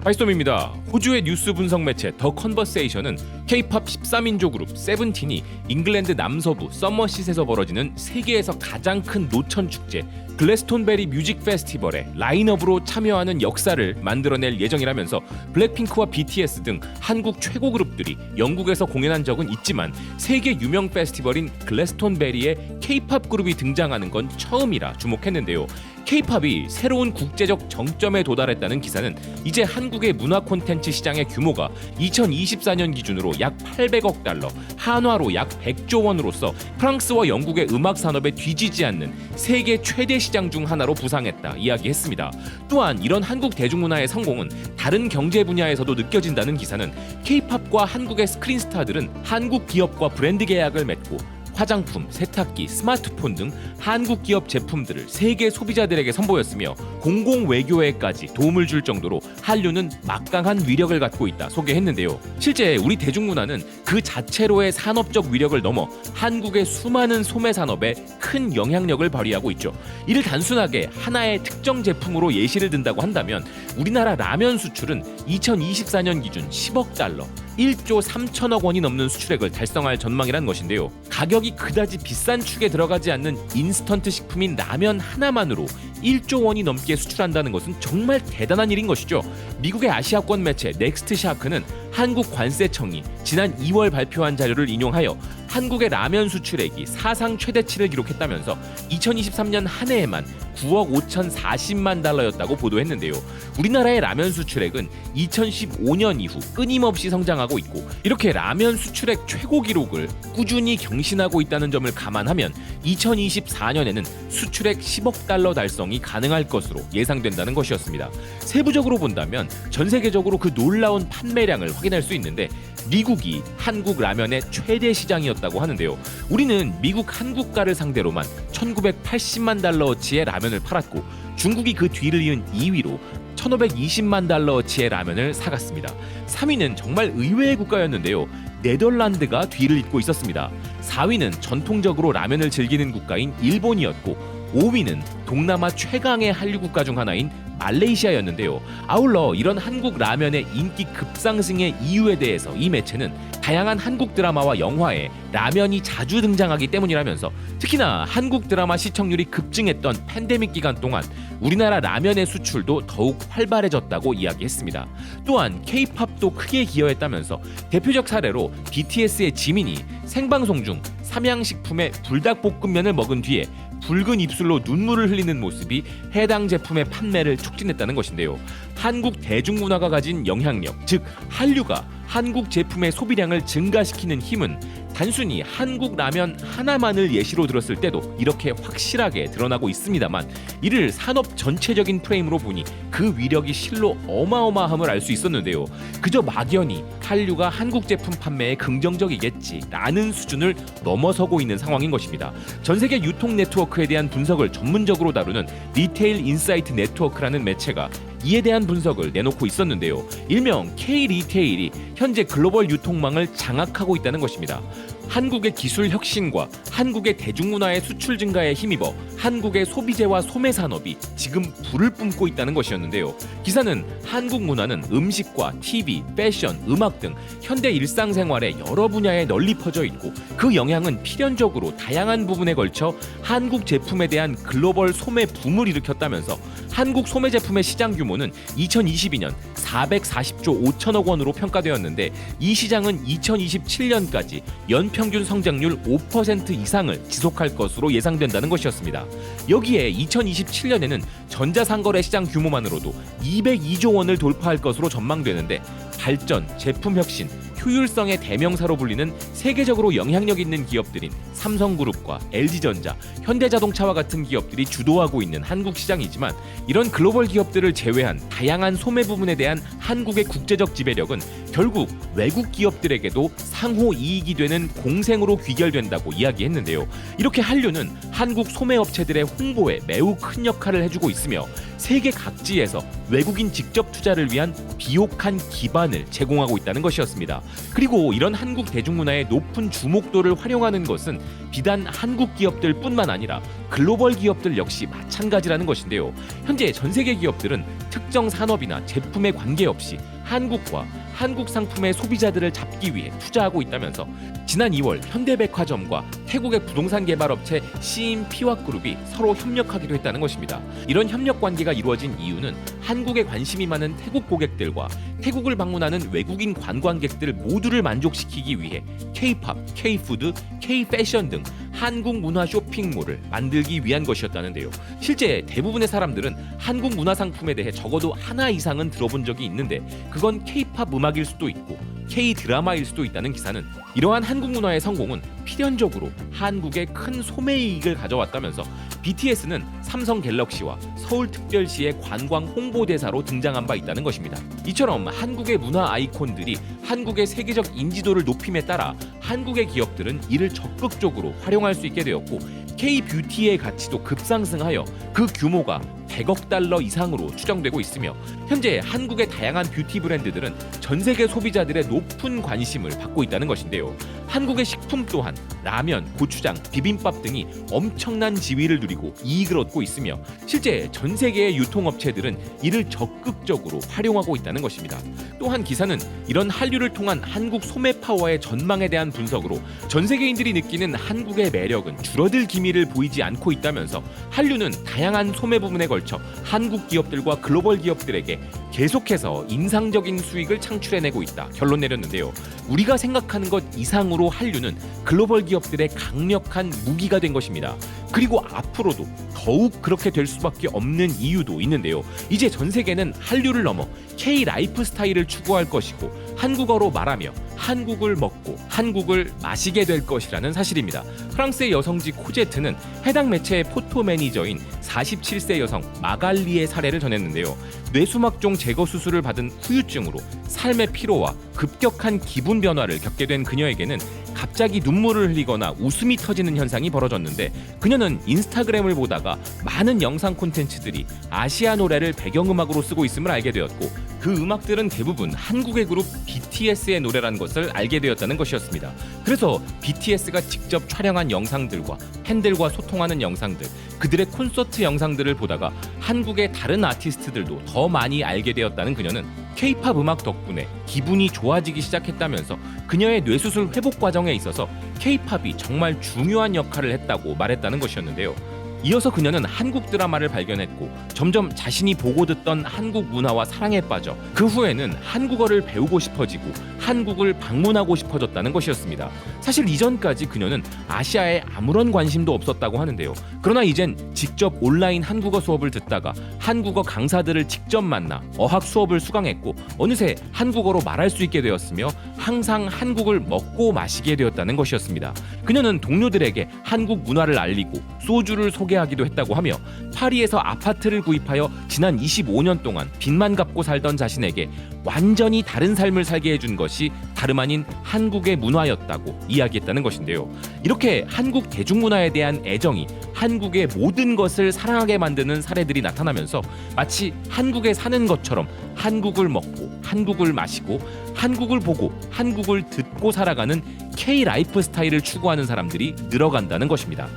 파이스톰입니다. 호주의 뉴스 분석 매체 더 컨버세이션은 K-팝 13인조 그룹 세븐틴이 잉글랜드 남서부 서머시트에서 벌어지는 세계에서 가장 큰 노천 축제 글래스톤베리 뮤직 페스티벌에 라인업으로 참여하는 역사를 만들어낼 예정이라면서 블랙핑크와 BTS 등 한국 최고 그룹들이 영국에서 공연한 적은 있지만 세계 유명 페스티벌인 글래스톤베리에 K-팝 그룹이 등장하는 건 처음이라 주목했는데요. K-팝이 새로운 국제적 정점에 도달했다는 기사는 이제 한국의 문화 콘텐츠 시장의 규모가 2024년 기준으로 약 800억 달러, 한화로 약 100조 원으로서 프랑스와 영국의 음악 산업에 뒤지지 않는 세계 최대 시장 중 하나로 부상했다 이야기했습니다. 또한 이런 한국 대중문화의 성공은 다른 경제 분야에서도 느껴진다는 기사는 K-팝과 한국의 스크린 스타들은 한국 기업과 브랜드 계약을 맺고 화장품, 세탁기, 스마트폰 등 한국 기업 제품들을 세계 소비자들에게 선보였으며 공공 외교에까지 도움을 줄 정도로 한류는 막강한 위력을 갖고 있다 소개했는데요. 실제 우리 대중문화는 그 자체로의 산업적 위력을 넘어 한국의 수많은 소매 산업에 큰 영향력을 발휘하고 있죠. 이를 단순하게 하나의 특정 제품으로 예시를 든다고 한다면 우리나라 라면 수출은 2024년 기준 10억 달러, 1조 3천억 원이 넘는 수출액을 달성할 전망이란 것인데요. 가격이 그다지 비싼 축에 들어가지 않는 인스턴트 식품인 라면 하나만으로 1조 원이 넘게 수출한다는 것은 정말 대단한 일인 것이죠. 미국의 아시아권 매체 넥스트샤크는 한국 관세청이 지난 2월 발표한 자료를 인용하여 한국의 라면 수출액이 사상 최대치를 기록했다면서 2023년 한 해에만 9억 5,040만 달러였다고 보도했는데요. 우리나라의 라면 수출액은 2015년 이후 끊임없이 성장하고 있고 이렇게 라면 수출액 최고 기록을 꾸준히 경신하고 있다는 점을 감안하면 2024년에는 수출액 10억 달러 달성이 가능할 것으로 예상된다는 것이었습니다. 세부적으로 본다면 전 세계적으로 그 놀라운 판매량을 확인할 수 있는데 미국이 한국 라면의 최대 시장이었다고 하는데요. 우리는 미국 한국가를 상대로만 1980만 달러어치의 라면을 팔았고 중국이 그 뒤를 이은 2위로 1520만 달러어치의 라면을 사갔습니다. 3위는 정말 의외의 국가였는데요. 네덜란드가 뒤를 잇고 있었습니다. 4위는 전통적으로 라면을 즐기는 국가인 일본이었고 5위는 동남아 최강의 한류 국가 중 하나인 말레이시아였는데요. 아울러 이런 한국 라면의 인기 급상승의 이유에 대해서 이 매체는 다양한 한국 드라마와 영화에 라면이 자주 등장하기 때문이라면서 특히나 한국 드라마 시청률이 급증했던 팬데믹 기간 동안 우리나라 라면의 수출도 더욱 활발해졌다고 이야기했습니다. 또한 K-팝도 크게 기여했다면서 대표적 사례로 BTS의 지민이 생방송 중 삼양식품의 불닭볶음면을 먹은 뒤에 붉은 입술로 눈물을 흘리는 모습이 해당 제품의 판매를 촉진했다는 것인데요. 한국 대중문화가 가진 영향력, 즉 한류가 한국 제품의 소비량을 증가시키는 힘은 단순히 한국 라면 하나만을 예시로 들었을 때도 이렇게 확실하게 드러나고 있습니다만 이를 산업 전체적인 프레임으로 보니 그 위력이 실로 어마어마함을 알 수 있었는데요. 그저 막연히 한류가 한국 제품 판매에 긍정적이겠지라는 수준을 넘어서고 있는 상황인 것입니다. 전 세계 유통 네트워크에 대한 분석을 전문적으로 다루는 리테일 인사이트 네트워크라는 매체가 이에 대한 분석을 내놓고 있었는데요. 일명 K-리테일이 현재 글로벌 유통망을 장악하고 있다는 것입니다. 한국의 기술 혁신과 한국의 대중문화의 수출 증가에 힘입어 한국의 소비재와 소매 산업이 지금 불을 뿜고 있다는 것이었는데요. 기사는 한국 문화는 음식과 TV, 패션, 음악 등 현대 일상생활의 여러 분야에 널리 퍼져 있고 그 영향은 필연적으로 다양한 부분에 걸쳐 한국 제품에 대한 글로벌 소매 붐을 일으켰다면서 한국 소매 제품의 시장 규모는 2022년 440조 5천억 원으로 평가되었는데 이 시장은 2027년까지 연평균 성장률 5% 이상을 지속할 것으로 예상된다는 것이었습니다. 여기에 2027년에는 전자상거래 시장 규모만으로도 202조 원을 돌파할 것으로 전망되는데 발전, 제품 혁신, 효율성의 대명사로 불리는 세계적으로 영향력 있는 기업들인 삼성그룹과 LG전자, 현대자동차와 같은 기업들이 주도하고 있는 한국 시장이지만 이런 글로벌 기업들을 제외한 다양한 소매 부분에 대한 한국의 국제적 지배력은 결국 외국 기업들에게도 상호 이익이 되는 공생으로 귀결된다고 이야기했는데요. 이렇게 한류는 한국 소매 업체들의 홍보에 매우 큰 역할을 해주고 있으며 세계 각지에서 외국인 직접 투자를 위한 비옥한 기반을 제공하고 있다는 것이었습니다. 그리고 이런 한국 대중문화의 높은 주목도를 활용하는 것은 비단 한국 기업들뿐만 아니라 글로벌 기업들 역시 마찬가지라는 것인데요. 현재 전 세계 기업들은 특정 산업이나 제품에 관계없이 한국과 한국 상품의 소비자들을 잡기 위해 투자하고 있다면서 지난 2월 현대백화점과 태국의 부동산 개발업체 CMP와그룹이 서로 협력하기로 했다는 것입니다. 이런 협력 관계가 이루어진 이유는 한국에 관심이 많은 태국 고객들과 태국을 방문하는 외국인 관광객들 모두를 만족시키기 위해 K-팝, K-푸드, K-패션 등 한국 문화 쇼핑몰을 만들기 위한 것이었다는데요. 실제 대부분의 사람들은 한국 문화 상품에 대해 적어도 하나 이상은 들어본 적이 있는데 그건 K-팝 음악일 수도 있고 K-드라마일 수도 있다는 기사는 이러한 한국 문화의 성공은 필연적으로 한국에 큰 소매이익을 가져왔다면서 BTS는 삼성 갤럭시와 서울특별시의 관광 홍보대사로 등장한 바 있다는 것입니다. 이처럼 한국의 문화 아이콘들이 한국의 세계적 인지도를 높임에 따라 한국의 기업들은 이를 적극적으로 활용할 수 있게 되었고 K-뷰티의 가치도 급상승하여 그 규모가 100억 달러 이상으로 추정되고 있으며 현재 한국의 다양한 뷰티 브랜드들은 전 세계 소비자들의 높은 관심을 받고 있다는 것인데요. 한국의 식품 또한 라면, 고추장, 비빔밥 등이 엄청난 지위를 누리고 이익을 얻고 있으며 실제 전 세계의 유통업체들은 이를 적극적으로 활용하고 있다는 것입니다. 또한 기사는 이런 한류를 통한 한국 소매 파워의 전망에 대한 분석으로 전 세계인들이 느끼는 한국의 매력은 줄어들 기미를 보이지 않고 있다면서 한류는 다양한 소매 부분에 걸쳐 한국 기업들과 글로벌 기업들에게 계속해서 인상적인 수익을 창출해내고 있다 결론 내렸는데요. 우리가 생각하는 것 이상으로 한류는 글로벌 기업들의 강력한 무기가 된 것입니다. 그리고 앞으로도 더욱 그렇게 될 수밖에 없는 이유도 있는데요. 이제 전 세계는 한류를 넘어 K 라이프 스타일을 추구할 것이고 한국어로 말하며 한국을 먹고 한국을 마시게 될 것이라는 사실입니다. 프랑스의 여성지 코제트는 해당 매체의 포토 매니저인 47세 여성 마갈리의 사례를 전했는데요. 뇌수막종 제거 수술을 받은 후유증으로 삶의 피로와 급격한 기분 변화를 겪게 된 그녀에게는 갑자기 눈물을 흘리거나 웃음이 터지는 현상이 벌어졌는데 그녀는 인스타그램을 보다가 많은 영상 콘텐츠들이 아시아 노래를 배경음악으로 쓰고 있음을 알게 되었고 그 음악들은 대부분 한국의 그룹 BTS의 노래라는 것을 알게 되었다는 것이었습니다. 그래서 BTS가 직접 촬영한 영상들과 팬들과 소통하는 영상들, 그들의 콘서트 영상들을 보다가 한국의 다른 아티스트들도 더 많이 알게 되었다는 그녀는 K-팝 음악 덕분에 기분이 좋아지기 시작했다면서 그녀의 뇌수술 회복 과정에 있어서 K-팝이 정말 중요한 역할을 했다고 말했다는 것이었는데요. 이어서 그녀는 한국 드라마를 발견했고 점점 자신이 보고 듣던 한국 문화와 사랑에 빠져 그 후에는 한국어를 배우고 싶어지고 한국을 방문하고 싶어졌다는 것이었습니다. 사실 이전까지 그녀는 아시아에 아무런 관심도 없었다고 하는데요. 그러나 이젠 직접 온라인 한국어 수업을 듣다가 한국어 강사들을 직접 만나 어학 수업을 수강했고 어느새 한국어로 말할 수 있게 되었으며 항상 한국을 먹고 마시게 되었다는 것이었습니다. 그녀는 동료들에게 한국 문화를 알리고 소주를 소개하기도 했다고 하며 파리에서 아파트를 구입하여 지난 25년 동안 빚만 갚고 살던 자신에게 완전히 다른 삶을 살게 해준 것이 다름 아닌 한국의 문화였다고 이야기했다는 것인데요. 이렇게 한국 대중문화에 대한 애정이 한국의 모든 것을 사랑하게 만드는 사례들이 나타나면서 마치 한국에 사는 것처럼 한국을 먹고 한국을 마시고 한국을 보고 한국을 듣고 살아가는 K 라이프 스타일을 추구하는 사람들이 늘어간다는 것입니다.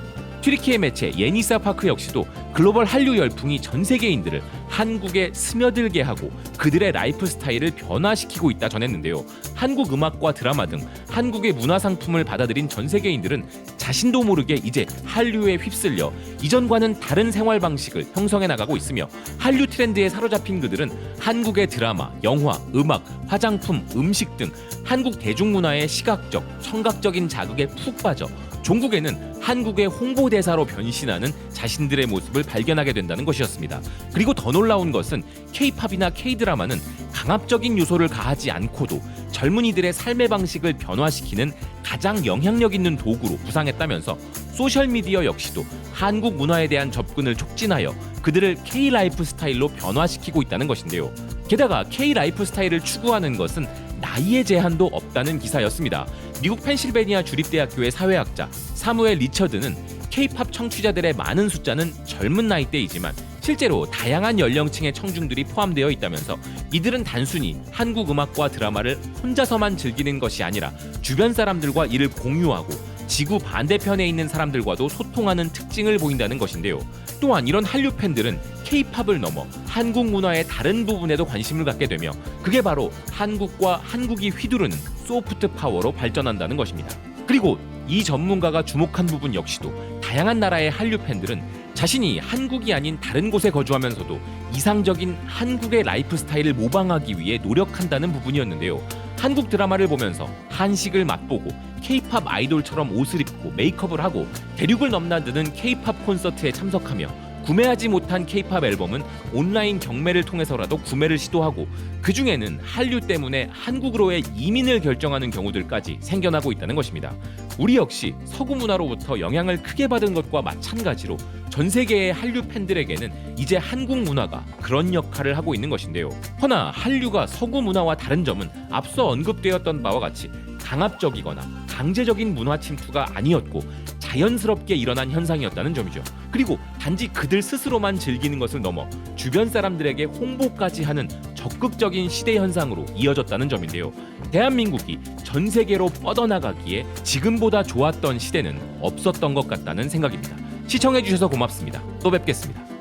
튀르키예 매체 예니사 파크 역시도 글로벌 한류 열풍이 전 세계인들을 한국에 스며들게 하고 그들의 라이프 스타일을 변화시키고 있다 전했는데요. 한국 음악과 드라마 등 한국의 문화 상품을 받아들인 전 세계인들은 자신도 모르게 이제 한류에 휩쓸려 이전과는 다른 생활 방식을 형성해 나가고 있으며 한류 트렌드에 사로잡힌 그들은 한국의 드라마, 영화, 음악, 화장품, 음식 등 한국 대중문화의 시각적, 청각적인 자극에 푹 빠져 종국에는 한국의 홍보대사로 변신하는 자신들의 모습을 발견하게 된다는 것이었습니다. 그리고 더 놀라운 것은 K-팝이나 K-드라마는 강압적인 요소를 가하지 않고도 젊은이들의 삶의 방식을 변화시키는 가장 영향력 있는 도구로 부상했다면서 소셜미디어 역시도 한국 문화에 대한 접근을 촉진하여 그들을 K-라이프 스타일로 변화시키고 있다는 것인데요. 게다가 K-라이프 스타일을 추구하는 것은 나이의 제한도 없다는 기사였습니다. 미국 펜실베니아 주립대학교의 사회학자 사무엘 리처드는 K-팝 청취자들의 많은 숫자는 젊은 나이대이지만 실제로 다양한 연령층의 청중들이 포함되어 있다면서 이들은 단순히 한국 음악과 드라마를 혼자서만 즐기는 것이 아니라 주변 사람들과 이를 공유하고 지구 반대편에 있는 사람들과도 소통하는 특징을 보인다는 것인데요. 또한 이런 한류 팬들은 K-팝을 넘어 한국 문화의 다른 부분에도 관심을 갖게 되며 그게 바로 한국과 한국이 휘두르는 소프트 파워로 발전한다는 것입니다. 그리고 이 전문가가 주목한 부분 역시도 다양한 나라의 한류 팬들은 자신이 한국이 아닌 다른 곳에 거주하면서도 이상적인 한국의 라이프 스타일을 모방하기 위해 노력한다는 부분이었는데요. 한국 드라마를 보면서 한식을 맛보고 K-팝 아이돌처럼 옷을 입고 메이크업을 하고 대륙을 넘나드는 K-팝 콘서트에 참석하며 구매하지 못한 K-팝 앨범은 온라인 경매를 통해서라도 구매를 시도하고 그 중에는 한류 때문에 한국으로의 이민을 결정하는 경우들까지 생겨나고 있다는 것입니다. 우리 역시 서구 문화로부터 영향을 크게 받은 것과 마찬가지로 전 세계의 한류 팬들에게는 이제 한국 문화가 그런 역할을 하고 있는 것인데요. 허나 한류가 서구 문화와 다른 점은 앞서 언급되었던 바와 같이 강압적이거나 강제적인 문화 침투가 아니었고 자연스럽게 일어난 현상이었다는 점이죠. 그리고 단지 그들 스스로만 즐기는 것을 넘어 주변 사람들에게 홍보까지 하는 적극적인 시대 현상으로 이어졌다는 점인데요. 대한민국이 전 세계로 뻗어나가기에 지금보다 좋았던 시대는 없었던 것 같다는 생각입니다. 시청해주셔서 고맙습니다. 또 뵙겠습니다.